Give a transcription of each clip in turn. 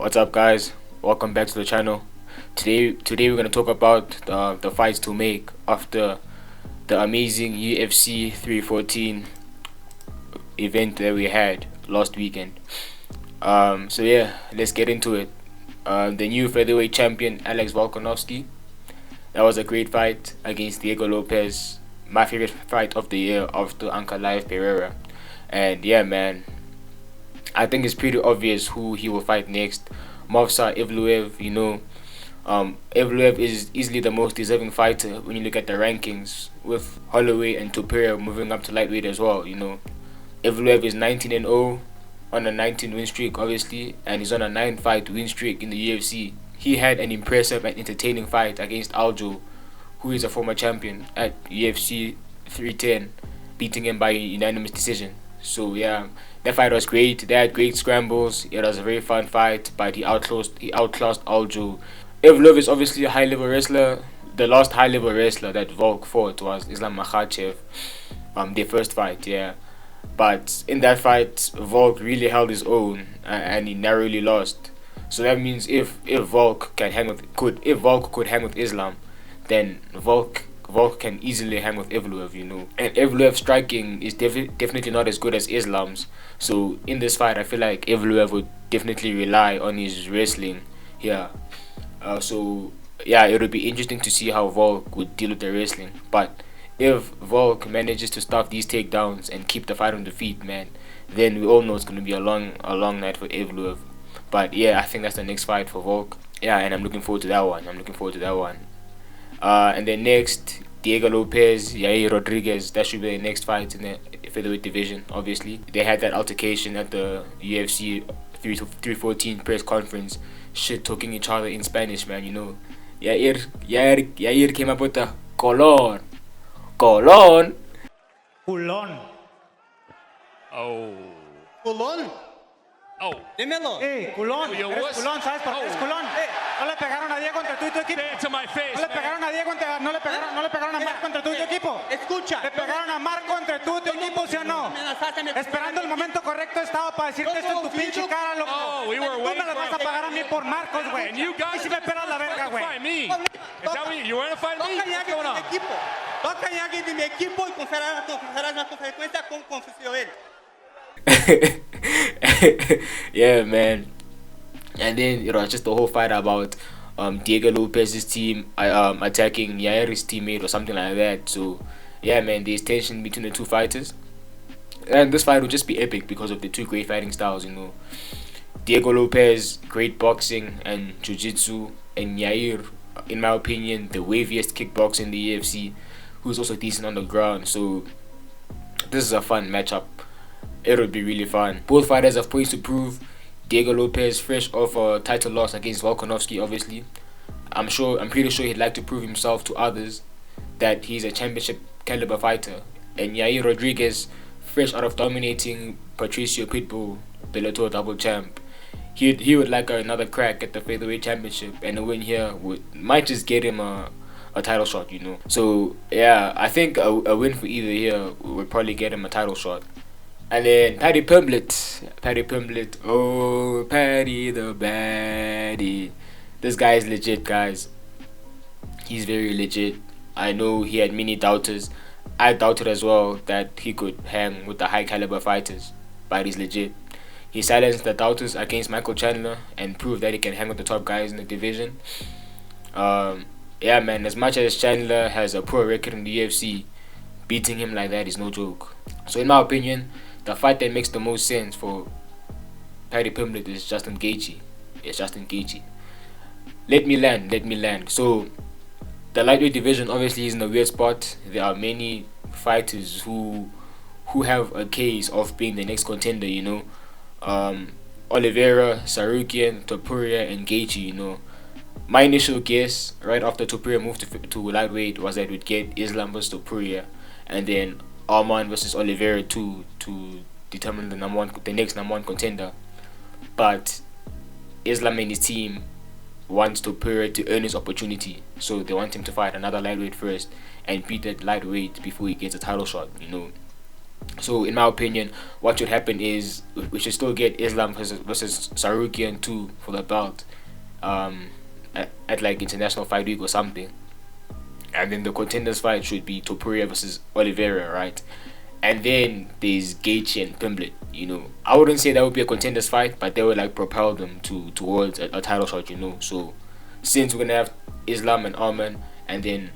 What's up, guys? Welcome back to the channel. Today we're gonna talk about the fights to make after the amazing UFC 314 event that we had last weekend. So yeah, let's get into it. The new featherweight champion Alex Volkanovski. That was a great fight against Diego Lopez. My favorite fight of the year after Ankalaev Pereira. And yeah, man, I think it's pretty obvious who he will fight next. Movsar Evloev, Evloev is easily the most deserving fighter when you look at the rankings, with Holloway and Topuria moving up to lightweight as well. Evloev is 19-0 on a 19 win streak, obviously, and he's on a 9-fight win streak in the UFC. He had an impressive and entertaining fight against Aljo, who is a former champion at UFC 310, beating him by unanimous decision. So yeah, that fight was great. They had great scrambles. It was a very fun fight, but he outclassed Aljo. Evloev is obviously a high level wrestler. The last high level wrestler that Volk fought was Islam Makhachev. Their first fight, yeah. But in that fight, Volk really held his own, and he narrowly lost. So that means if Volk could hang with Islam, then Volk can easily hang with Evloev. And Evloev's striking is definitely not as good as Islam's. So in this fight, I feel like Evloev would definitely rely on his wrestling here. So yeah, it would be interesting to see how Volk would deal with the wrestling. But if Volk manages to stop these takedowns and keep the fight on the feet, man, then we all know it's going to be a long night for Evloev. But yeah, I think that's the next fight for Volk. Yeah, and I'm looking forward to that one. And then next, Diego Lopez, Yair Rodriguez. That should be the next fight in the featherweight division. Obviously, they had that altercation at the UFC 314 press conference, shit talking each other in Spanish, man. Yair came up with the colon. Culón. Oh. Culón. Oh. Dímelo. Culón. You Eres wuss. culón, ¿sabes por qué eres Oh. culón? No le pegaron a Diego entre tú y tu equipo. Say it to my face. No le man. pegaron a Diego no le pegaron a Marco entre tú y tu equipo. Escucha. Le pegaron a Marco entre tú y tu equipo, ¿sí o no? Esperando el momento correcto estaba para decirte esto en tu pinche cara, loco. Oh, we were Tú me waiting las vas a for- pagar a mí por Marcos, güey. And you guys Y si me pelas la verga, to güey. fight me. Is that what you want to fight me? Toca em What's alguém going do on? meu equipo. Toca em alguém do meu equipo e confiarás na tua frequência como confio ele. Yeah, man. And then just the whole fight about Diego Lopez's team attacking Yair's teammate or something like that. So yeah, man, there's tension between the two fighters, and this fight will just be epic because of the two great fighting styles. Diego Lopez, great boxing and jiu-jitsu, and Yair, in my opinion, the waviest kickboxer in the UFC, who's also decent on the ground. So this is a fun matchup. It'll be really fun. Both fighters have points to prove. Diego Lopez, fresh off a title loss against Volkanovski, obviously. I'm pretty sure he'd like to prove himself to others that he's a championship caliber fighter. And Yair Rodriguez, fresh out of dominating Patricio Pitbull, Bellator double champ. He would like another crack at the featherweight championship, and a win here might just get him a title shot. So yeah, I think a win for either here would probably get him a title shot. And then Paddy Pimblett, oh Paddy the baddie. This guy is legit, guys. He's very legit. I know he had many doubters. I doubted as well that he could hang with the high caliber fighters, but he's legit. He silenced the doubters against Michael Chandler and proved that he can hang with the top guys in the division. Yeah, man, as much as Chandler has a poor record in the UFC, beating him like that is no joke. So in my opinion, the fight that makes the most sense for Paddy Pimblett is Justin Gaethje. It's Justin Gaethje. Let me land. So the lightweight division obviously is in a weird spot. There are many fighters who have a case of being the next contender. Oliveira, Sarukian, Topuria, and Gaethje. My initial guess right after Topuria moved to lightweight was that we'd get Islam versus Topuria, and then Arman versus Oliveira to determine the next number one contender. But Islam and his team wants Topuria to earn his opportunity, so they want him to fight another lightweight first and beat that lightweight before he gets a title shot. So in my opinion, what should happen is we should still get Islam versus Sarukian 2 for the belt, at like International Fight Week or something. And then the contenders fight should be Topuria versus Oliveira, right? And then there's Gaethje and Pimblett. I wouldn't say that would be a contenders fight, but they would like propel them towards a title shot. So since we're gonna have Islam and Arman, and then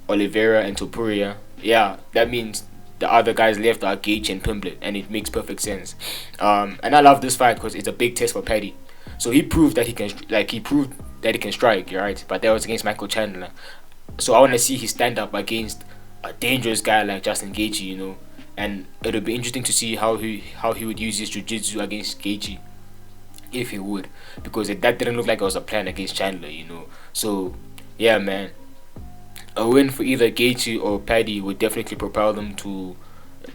Oliveira and Topuria, yeah, that means the other guys left are Gaethje and Pimblett, and it makes perfect sense. And I love this fight because it's a big test for Paddy. So he proved that he can strike, right? But that was against Michael Chandler. So I want to see his stand up against a dangerous guy like Justin Gaethje, and it'll be interesting to see how he would use his jiu-jitsu against Gaethje, if he would, because that didn't look like it was a plan against Chandler, So yeah, man, a win for either Gaethje or Paddy would definitely propel them to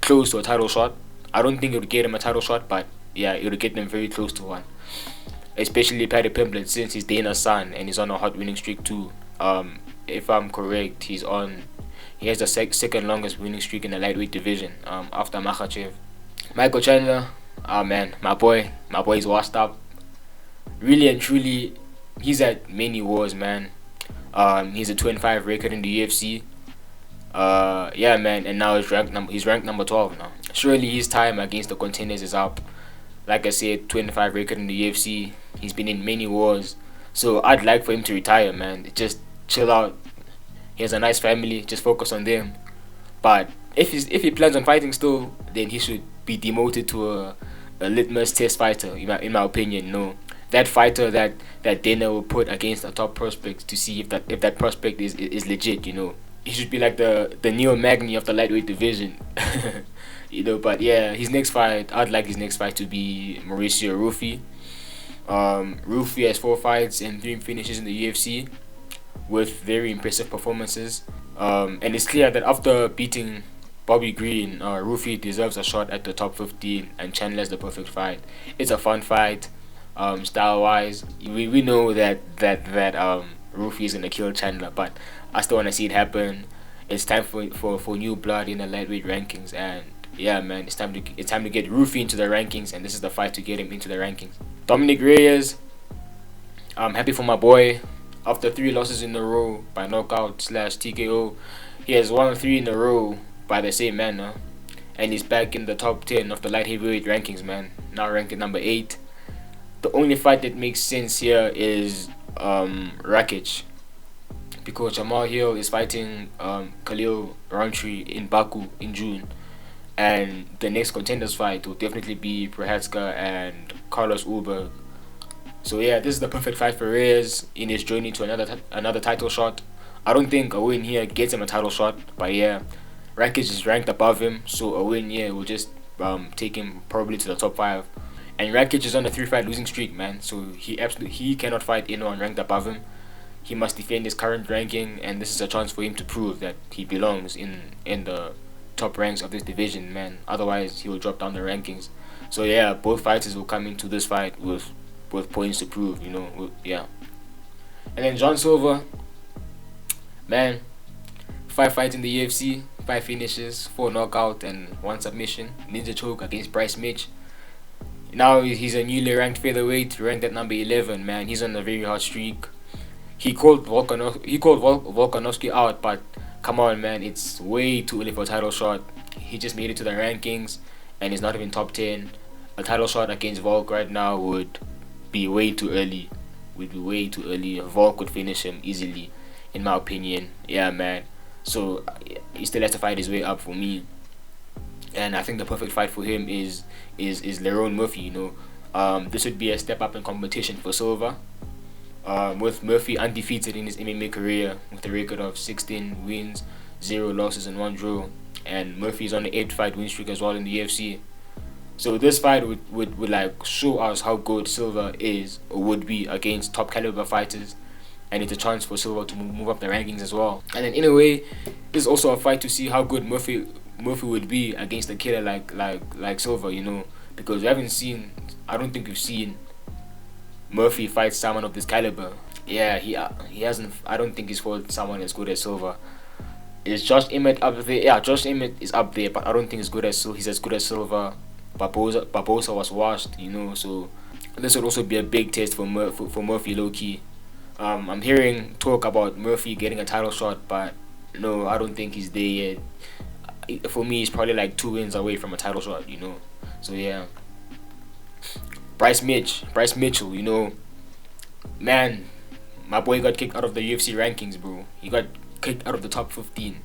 close to a title shot. I don't think it would get him a title shot, but yeah, it would get them very close to one. Especially Paddy Pimblett, since he's Dana's son and he's on a hot winning streak too. If I'm correct, he has the second longest winning streak in the lightweight division, after Makhachev. Michael Chandler, man, my boy's washed up. Really and truly, he's at many wars, man. He's a 2-5 record in the UFC. Yeah, man, and now he's ranked number 12 now. Surely his time against the contenders is up. Like I said, 25 record in the UFC. He's been in many wars, so I'd like for him to retire, man. Just chill out. He has a nice family. Just focus on them. But if he plans on fighting still, then he should be demoted to a litmus test fighter. In my opinion, that fighter that Dana will put against a top prospect to see if that prospect is legit. He should be like the Neil Magny of the lightweight division. But yeah, his next fight, I'd like his next fight to be Mauricio Rufy. Rufy has 4 fights and 3 finishes in the UFC with very impressive performances. And it's clear that after beating Bobby Green, Rufy deserves a shot at the top 15, and Chandler's the perfect fight. It's a fun fight. Style wise, we know that Rufy is gonna kill Chandler, but I still wanna see it happen. It's time for new blood in the lightweight rankings, and yeah, man, it's time to get Rufy into the rankings, and this is the fight to get him into the rankings. Dominic Reyes, I'm happy for my boy. After 3 losses in a row by knockout/TKO, he has won 3 in a row by the same man now, and he's back in the top 10 of the light heavyweight rankings, man. Now ranked at number 8. The only fight that makes sense here is Rakic, because Jamal Hill is fighting Khalil Rountree in Baku in June, and the next contenders fight will definitely be Prohaska and Carlos Ulberg. So yeah, this is the perfect fight for Reyes in his journey to another title shot. I don't think a win here gets him a title shot, but yeah, Rakic is ranked above him, so a win here will just take him probably to the top 5. And Rakic is on a 3-fight losing streak, man. So he cannot fight anyone ranked above him. He must defend his current ranking, and this is a chance for him to prove that he belongs in the top ranks of this division, man. Otherwise, he will drop down the rankings. So yeah, both fighters will come into this fight with points to prove, yeah. And then John Silver, man, 5 fights in the UFC, 5 finishes, 4 knockout and 1 submission. Ninja choke against Bryce Mitch. Now he's a newly ranked featherweight, ranked at number 11, man. He's on a very hot streak. He called Volkanovski out, but come on, man, it's way too early for a title shot. He just made it to the rankings, and he's not even top 10. A title shot against Volk right now would be way too early. Volk could finish him easily, in my opinion. Yeah, man. So he still has to fight his way up for me. And I think the perfect fight for him is Lerone Murphy. This would be a step up in competition for Silva. With Murphy undefeated in his MMA career with a record of 16 wins, 0 losses, and 1 draw, and Murphy's on the 8-fight win streak as well in the UFC. So this fight would like show us how good Silva is or would be against top caliber fighters, and it's a chance for Silva to move up the rankings as well. And then in a way, this is also a fight to see how good Murphy would be against a killer like Silva, because I don't think we've seen Murphy fight someone of this caliber. Yeah, he hasn't. I don't think he's fought someone as good as Silva. Is Josh Emmett up there? Yeah, Josh Emmett is up there, but I don't think he's as good as Silva. Barbosa was washed, you know, so this would also be a big test for for Murphy low key. I'm hearing talk about Murphy getting a title shot, but no, I don't think he's there yet. For me, he's probably like 2 wins away from a title shot, you know. So yeah, Bryce Mitchell, you know, man, my boy got kicked out of the UFC rankings, bro. He got kicked out of the top 15.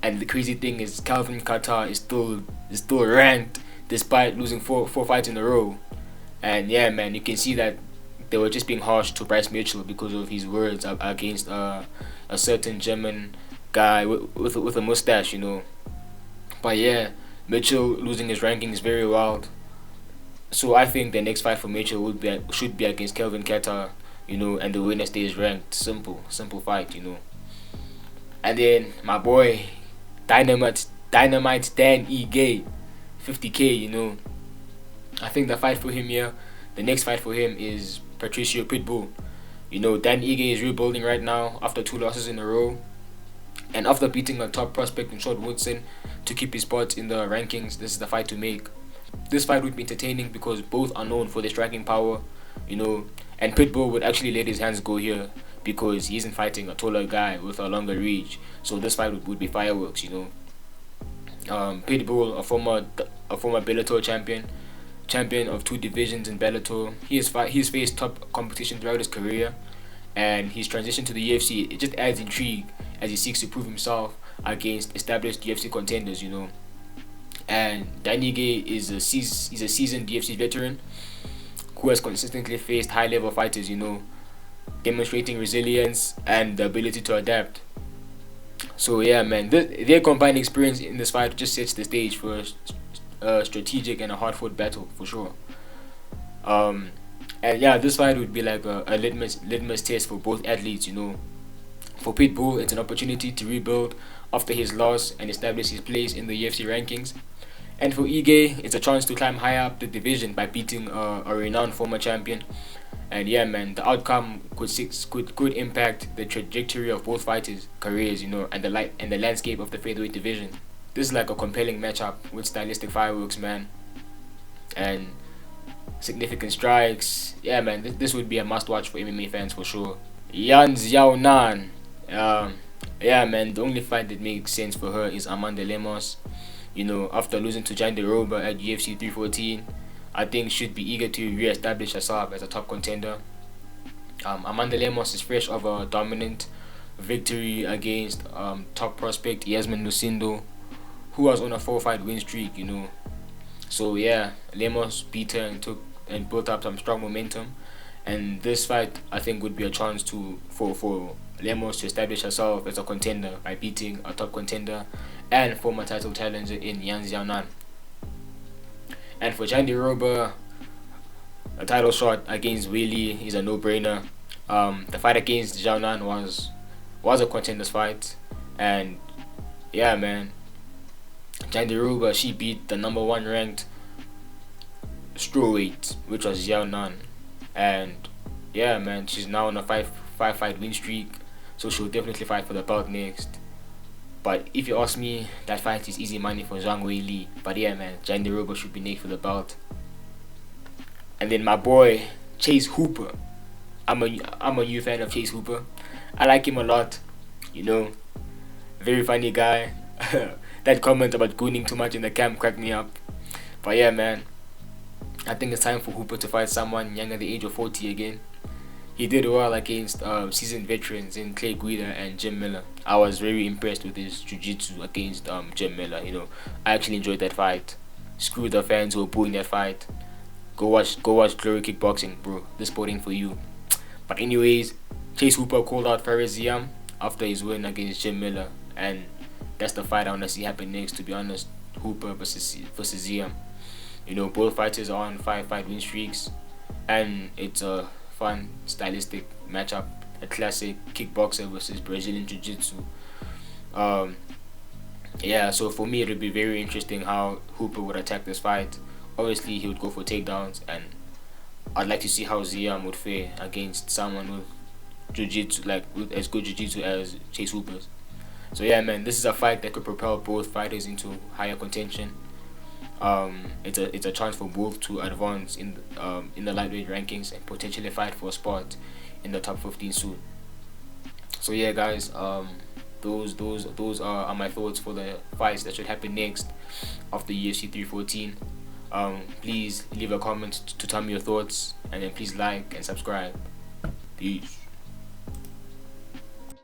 And the crazy thing is, Calvin Qatar is still ranked despite losing four fights in a row. And yeah, man, you can see that they were just being harsh to Bryce Mitchell because of his words against a certain German guy with a mustache, you know. But yeah, Mitchell losing his ranking is very wild. So I think the next fight for Mitchell should be against Kelvin Kattar, you know, and the winner stays ranked. Simple fight, you know. And then my boy, Dynamite Dan Ige, 50K, you know. I think the fight for him here, the next fight for him is Patricio Pitbull. You know, Dan Ige is rebuilding right now after 2 losses in a row. And after beating a top prospect in Short Woodson to keep his spot in the rankings, this is the fight to make. This fight would be entertaining because both are known for their striking power, you know, and Pitbull would actually let his hands go here because he isn't fighting a taller guy with a longer reach. So this fight would be fireworks, you know. Pitbull, a former Bellator champion of 2 divisions in Bellator. He's faced top competition throughout his career, and his transition to the UFC, it just adds intrigue as he seeks to prove himself against established UFC contenders, you know. And Danige is a seasoned UFC veteran who has consistently faced high-level fighters, you know, demonstrating resilience and the ability to adapt. So yeah, man, their combined experience in this fight just sets the stage for a strategic and a hard-fought battle for sure. And yeah, this fight would be like a litmus test for both athletes, you know. For Pitbull, it's an opportunity to rebuild after his loss and establish his place in the UFC rankings. And for Ige, it's a chance to climb higher up the division by beating a renowned former champion. And yeah, man, the outcome could impact the trajectory of both fighters' careers, you know, and the landscape of the featherweight division. This is like a compelling matchup with stylistic fireworks, man, and significant strikes. Yeah, man, this would be a must-watch for MMA fans for sure. Yan Xiaonan. Yeah, man, the only fight that makes sense for her is Amanda Lemos. You know, after losing to Jane Roba at UFC 314, I think should be eager to re-establish herself as a top contender. Amanda Lemos is fresh of a dominant victory against top prospect Yasmin Lucindo, who was on a 4-fight win streak, you know. So yeah, Lemos beat her and built up some strong momentum. And this fight, I think, would be a chance for Lemos to establish herself as a contender by beating a top contender and former title challenger in Yan Xiaonan. And for Jane Roba, a title shot against Weili is a no-brainer. The fight against Xiaonan was a contender's fight, and yeah, man, Jane Roba, she beat the number 1 ranked strawweight, which was Xiaonan. And yeah, man, she's now on a five-fight win streak, so she'll definitely fight for the belt next. But if you ask me, that fight is easy money for Zhang Weili. But yeah, man, Jane Roba should be next for the belt. And then my boy Chase Hooper. I'm a new fan of Chase Hooper. I like him a lot. You know, very funny guy. That comment about gooning too much in the camp cracked me up. But yeah, man, I think it's time for Hooper to fight someone young at the age of 40 again. He did well against seasoned veterans in Clay Guida and Jim Miller. I was very impressed with his jiu-jitsu against Jim Miller. You know, I actually enjoyed that fight. Screw the fans who were booing that fight. Go watch Glory Kickboxing, bro. This sport ain't for you. But anyways, Chase Hooper called out Fares Ziam after his win against Jim Miller, and that's the fight I want to see happen next. To be honest, Hooper versus Ziam. You know, both fighters are on 5-fight win streaks, and it's a fun stylistic matchup, a classic kickboxer versus Brazilian jiu-jitsu. Yeah, so for me it would be very interesting how Hooper would attack this fight. Obviously he would go for takedowns, and I'd like to see how Ziam would fare against someone with jiu-jitsu, like with as good jiu-jitsu as Chase Hooper's. So yeah, man, this is a fight that could propel both fighters into higher contention. It's a chance for both to advance in the lightweight rankings and potentially fight for a spot in the top 15 soon. So yeah, guys, those are my thoughts for the fights that should happen next after UFC 314. Please leave a comment to tell me your thoughts, and then please like and subscribe. Peace.